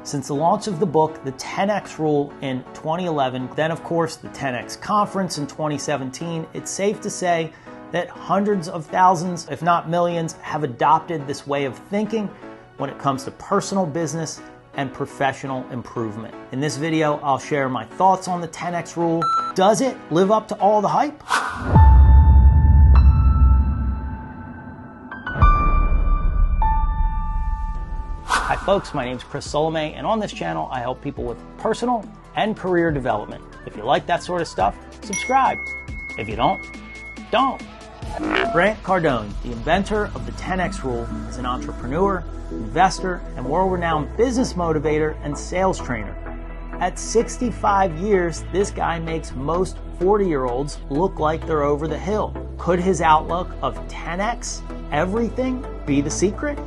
Since the launch of the book, The 10X Rule in 2011, then of course the 10X Conference in 2017, it's safe to say that hundreds of thousands, if not millions, have adopted this way of thinking when it comes to personal business and professional improvement. In this video, I'll share my thoughts on the 10X Rule. Does it live up to all the hype? Hi folks, my name is Chris Solomay, and on this channel I help people with personal and career development. If you like that sort of stuff, subscribe. If you don't. Grant Cardone, the inventor of the 10X Rule, is an entrepreneur, investor, and world-renowned business motivator and sales trainer. At 65 years, this guy makes most 40-year-olds look like they're over the hill. Could his outlook of 10X everything be the secret?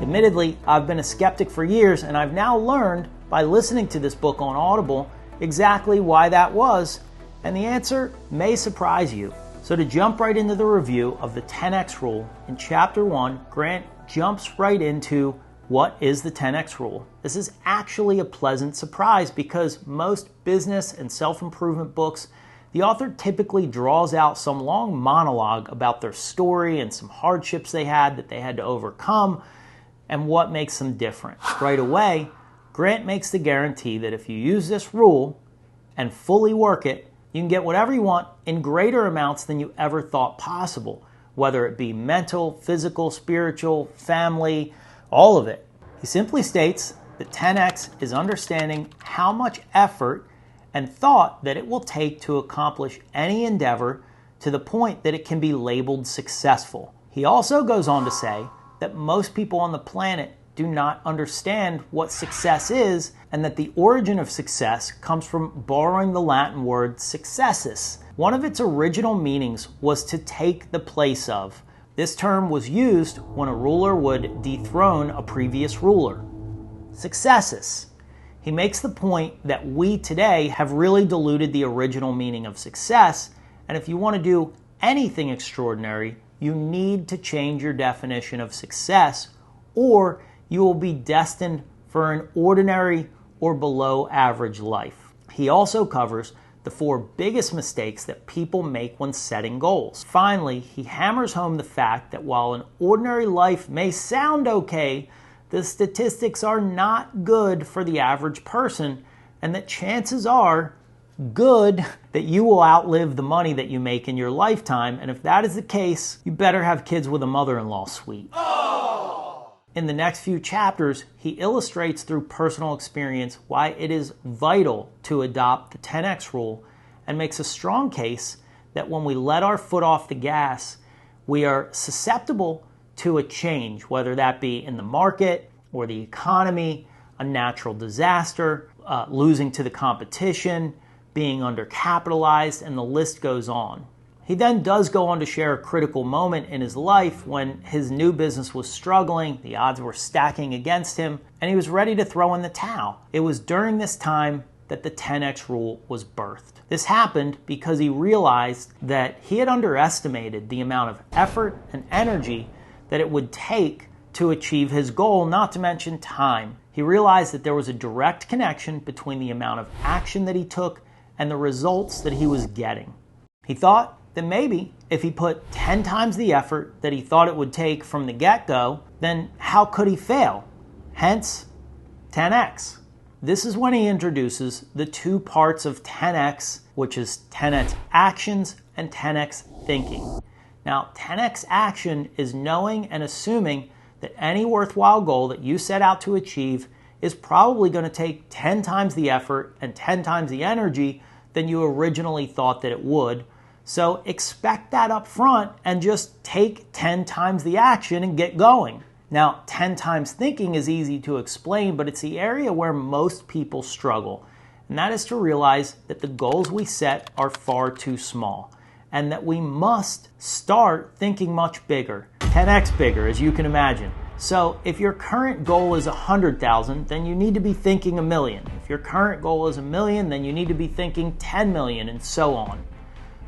Admittedly, I've been a skeptic for years, and I've now learned by listening to this book on Audible exactly why that was, and the answer may surprise you. So to jump right into the review of the 10X Rule, in Chapter 1, Grant jumps right into what is the 10X Rule. This is actually a pleasant surprise because most business and self-improvement books, the author typically draws out some long monologue about their story and some hardships they had to overcome and what makes them different. Right away, Grant makes the guarantee that if you use this rule and fully work it, you can get whatever you want in greater amounts than you ever thought possible, whether it be mental, physical, spiritual, family, all of it. He simply states that 10X is understanding how much effort and thought that it will take to accomplish any endeavor to the point that it can be labeled successful. He also goes on to say that most people on the planet do not understand what success is, and that the origin of success comes from borrowing the Latin word successus. One of its original meanings was to take the place of. This term was used when a ruler would dethrone a previous ruler. Successus. He makes the point that we today have really diluted the original meaning of success, and if you want to do anything extraordinary, you need to change your definition of success, or you will be destined for an ordinary or below average life. He also covers the 4 biggest mistakes that people make when setting goals. Finally, he hammers home the fact that while an ordinary life may sound okay, the statistics are not good for the average person, and that chances are good that you will outlive the money that you make in your lifetime, and if that is the case, you better have kids with a mother-in-law suite. In the next few chapters, he illustrates through personal experience why it is vital to adopt the 10X Rule and makes a strong case that when we let our foot off the gas, we are susceptible to a change, whether that be in the market or the economy, a natural disaster, losing to the competition, being undercapitalized, and the list goes on. He then does go on to share a critical moment in his life when his new business was struggling, the odds were stacking against him, and he was ready to throw in the towel. It was during this time that the 10X Rule was birthed. This happened because he realized that he had underestimated the amount of effort and energy that it would take to achieve his goal, not to mention time. He realized that there was a direct connection between the amount of action that he took and the results that he was getting. He thought that maybe if he put 10 times the effort that he thought it would take from the get-go, then how could he fail? Hence, 10X. This is when he introduces the 2 parts of 10X, which is 10X actions and 10X thinking. Now, 10X action is knowing and assuming that any worthwhile goal that you set out to achieve is probably going to take 10 times the effort and 10 times the energy than you originally thought that it would. So expect that up front and just take 10 times the action and get going. Now, 10 times thinking is easy to explain, but it's the area where most people struggle. And that is to realize that the goals we set are far too small and that we must start thinking much bigger, 10x bigger, as you can imagine. So if your current goal is 100,000, then you need to be thinking 1 million. If your current goal is 1 million, then you need to be thinking 10 million, and so on.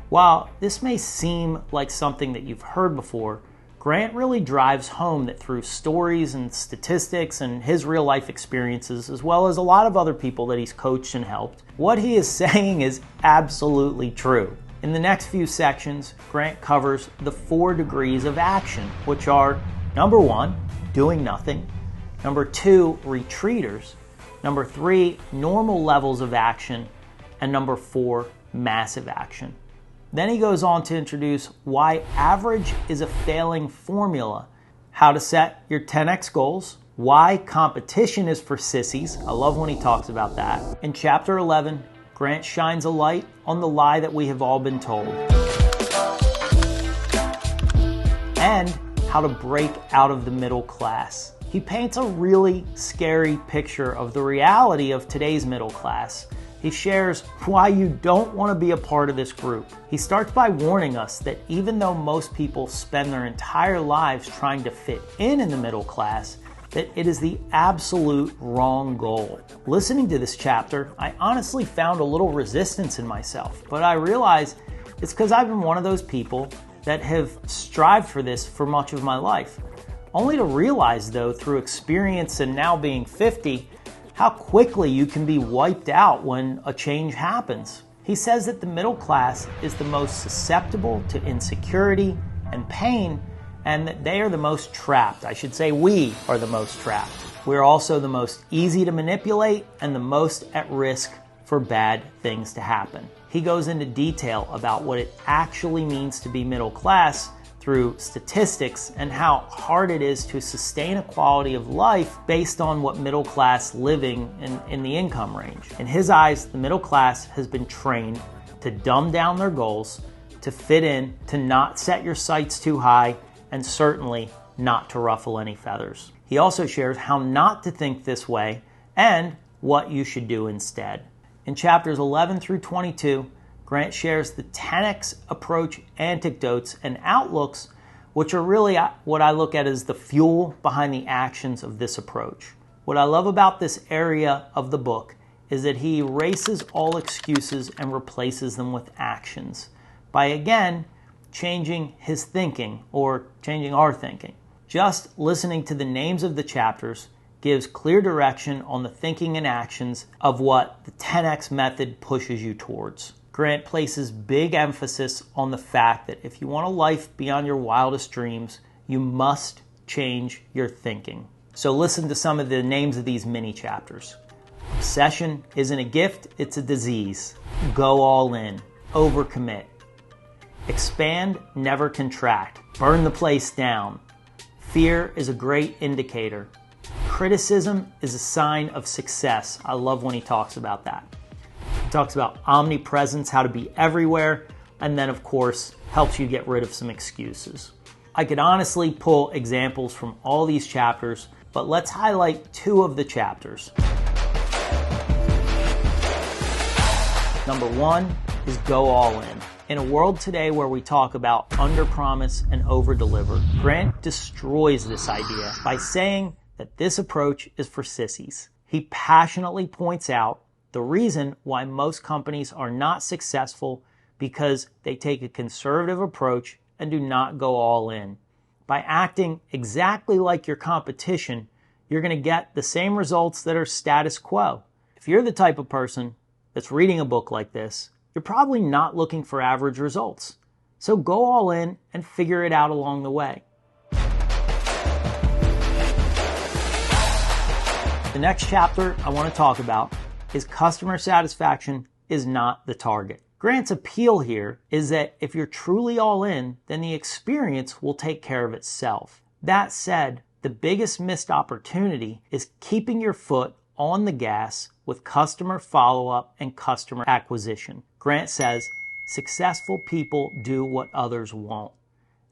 While this may seem like something that you've heard before, Grant really drives home that through stories and statistics and his real life experiences, as well as a lot of other people that he's coached and helped, what he is saying is absolutely true. In the next few sections, Grant covers the 4 degrees of action, which are number 1, doing nothing, number 2, retreaters, number 3, normal levels of action, and number 4, massive action. Then he goes on to introduce why average is a failing formula, how to set your 10x goals, why competition is for sissies. I love when he talks about that. In chapter 11, Grant shines a light on the lie that we have all been told, and how to break out of the middle class. He paints a really scary picture of the reality of today's middle class. He shares why you don't want to be a part of this group. He starts by warning us that even though most people spend their entire lives trying to fit in the middle class, that it is the absolute wrong goal. Listening to this chapter, I honestly found a little resistance in myself, but I realize it's because I've been one of those people that have strived for this for much of my life. Only to realize, though, through experience and now being 50, how quickly you can be wiped out when a change happens. He says that the middle class is the most susceptible to insecurity and pain, and that they are the most trapped. I should say we are the most trapped. We're also the most easy to manipulate and the most at risk for bad things to happen. He goes into detail about what it actually means to be middle class through statistics and how hard it is to sustain a quality of life based on what middle class living in the income range. In his eyes, the middle class has been trained to dumb down their goals, to fit in, to not set your sights too high, and certainly not to ruffle any feathers. He also shares how not to think this way and what you should do instead. In chapters 11 through 22, Grant shares the 10x approach anecdotes and outlooks, which are really what I look at as the fuel behind the actions of this approach. What I love about this area of the book is that he erases all excuses and replaces them with actions by, again, changing his thinking or changing our thinking. Just listening to the names of the chapters gives clear direction on the thinking and actions of what the 10x method pushes you towards. Grant places big emphasis on the fact that if you want a life beyond your wildest dreams, you must change your thinking. So listen to some of the names of these mini chapters. Obsession isn't a gift, it's a disease. Go all in. Overcommit. Expand, never contract. Burn the place down. Fear is a great indicator. Criticism is a sign of success. I love when he talks about that. He talks about omnipresence, how to be everywhere, and then, of course, helps you get rid of some excuses. I could honestly pull examples from all these chapters, but let's highlight 2 of the chapters. Number 1 is go all in. In a world today where we talk about under-promise and over-deliver, Grant destroys this idea by saying that this approach is for sissies. He passionately points out the reason why most companies are not successful because they take a conservative approach and do not go all in. By acting exactly like your competition, you're going to get the same results that are status quo. If you're the type of person that's reading a book like this, you're probably not looking for average results. So go all in and figure it out along the way. The next chapter I want to talk about is customer satisfaction is not the target. Grant's appeal here is that if you're truly all in, then the experience will take care of itself. That said, the biggest missed opportunity is keeping your foot on the gas with customer follow-up and customer acquisition. Grant says, successful people do what others won't,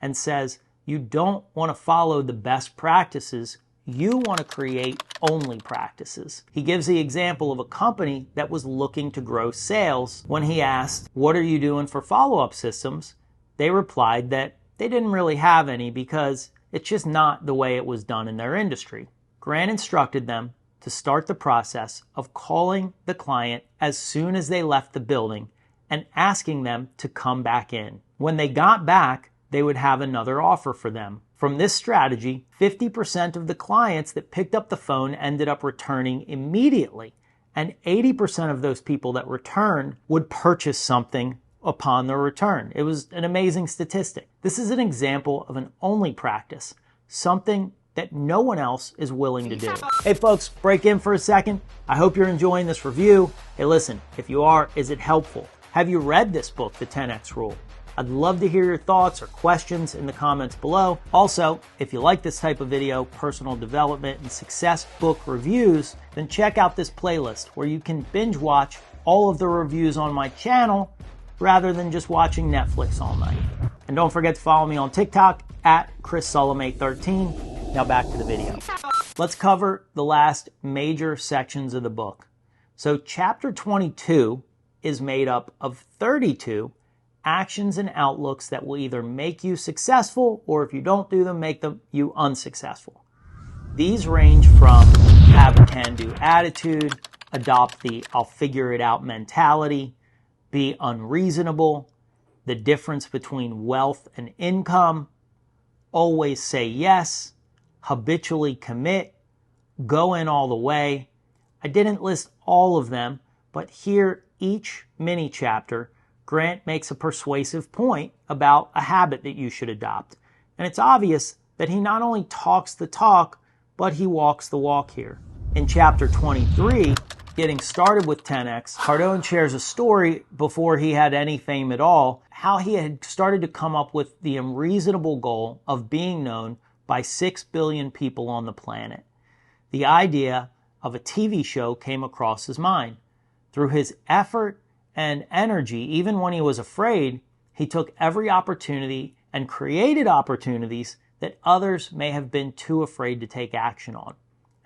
and says, you don't want to follow the best practices, you want to create only practices. He gives the example of a company that was looking to grow sales. When he asked, what are you doing for follow-up systems? They replied that they didn't really have any because it's just not the way it was done in their industry. Grant instructed them to start the process of calling the client as soon as they left the building and asking them to come back in. When they got back, they would have another offer for them From this strategy, 50% of the clients that picked up the phone ended up returning immediately, and 80% of those people that returned would purchase something upon their return. It was an amazing statistic. This is an example of an only practice, something that no one else is willing to do. Hey folks, break in for a second. I hope you're enjoying this review. Hey listen, if you are, is it helpful? Have you read this book, The 10X Rule? I'd love to hear your thoughts or questions in the comments below. Also, if you like this type of video, personal development and success book reviews, then check out this playlist where you can binge watch all of the reviews on my channel rather than just watching Netflix all night. And don't forget to follow me on TikTok at ChrisSolomay13. Now back to the video. Let's cover the last major sections of the book. So chapter 22 is made up of 32 actions and outlooks that will either make you successful or if you don't do them, make you unsuccessful. These range from have a can-do attitude, adopt the I'll figure it out mentality, be unreasonable, the difference between wealth and income, always say yes, habitually commit, go in all the way. I didn't list all of them, but here each mini chapter Grant makes a persuasive point about a habit that you should adopt. And it's obvious that he not only talks the talk, but he walks the walk here. In chapter 23, Getting Started with 10X, Cardone shares a story before he had any fame at all, how he had started to come up with the unreasonable goal of being known by 6 billion people on the planet. The idea of a TV show came across his mind. Through his effort and energy, even when he was afraid, he took every opportunity and created opportunities that others may have been too afraid to take action on.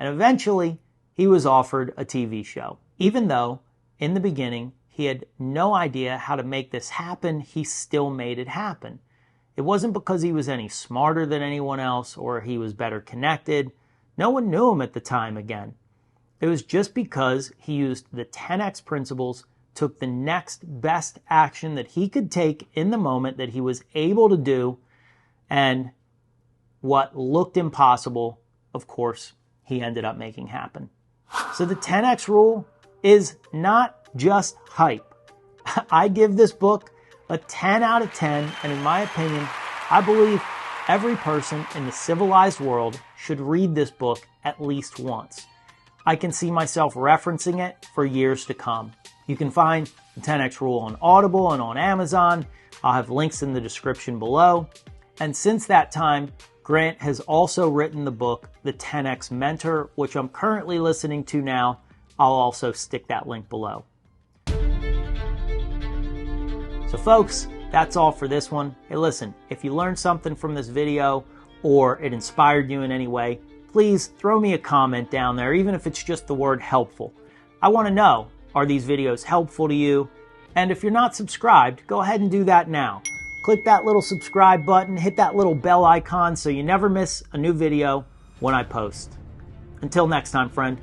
And eventually, he was offered a TV show. Even though, in the beginning, he had no idea how to make this happen, he still made it happen. It wasn't because he was any smarter than anyone else or he was better connected. No one knew him at the time again. It was just because he used the 10X principles, took the next best action that he could take in the moment that he was able to do, and what looked impossible, of course, he ended up making happen. So the 10X rule is not just hype. I give this book a 10 out of 10, and in my opinion, I believe every person in the civilized world should read this book at least once. I can see myself referencing it for years to come. You can find the 10X Rule on Audible and on Amazon. I'll have links in the description below. And since that time, Grant has also written the book, The 10X Mentor, which I'm currently listening to now. I'll also stick that link below. So folks, that's all for this one. Hey listen, if you learned something from this video or it inspired you in any way, please throw me a comment down there, even if it's just the word helpful. I want to know, are these videos helpful to you? And if you're not subscribed, go ahead and do that now. Click that little subscribe button, hit that little bell icon so you never miss a new video when I post. Until next time, friend.